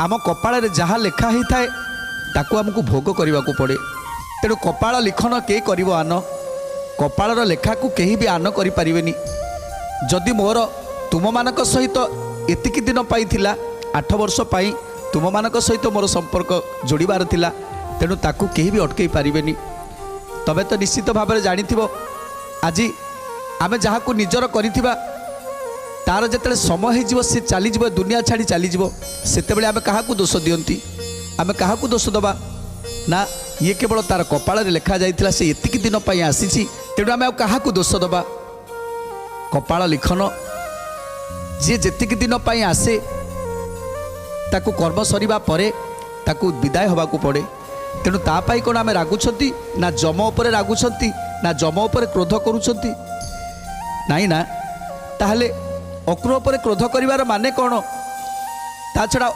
आम कपाल जहाँ लेखा ही थाए ताकू आमको भोग करने को पड़े। तेणु कपाल लिखन के कर आन कपालर लेखा को कहीं भी आन करें। जदि मोर तुम मानक सहित एतिकी दिन पाई 8 वर्ष पाई तुम मानक सहित मोर संपर्क जोड़बार थिला तेणु ताकू कहीं भी अटकई पारिबेनी। तबे तो निश्चित भाव में जानी आज आमे जहाँ को निजर करिथिबा तार जिते समय हो सी चली दुनिया छाड़ी चली से आमे क्या दोष दियंती आमे क्या दोष दबा ना ये केवल तार कपाल लेखा जाइथिला से एतिकी दिन पाई आसीछि तेणु आमे क्या दोष दबा। कपाल लिखन जी जेतिकी दिन पाई आसे ताकू कर्म सरिबा परे ताकू विदाय होबाकू पड़े। तेणु तापाई कौन आमे रागुछंती ना जम उपरे रागुछंती ना जम उपरे क्रोध करुछंती नाई ना। ताहले अक्रूर उपरे क्रोध करिवार माने कौन ता छड़ा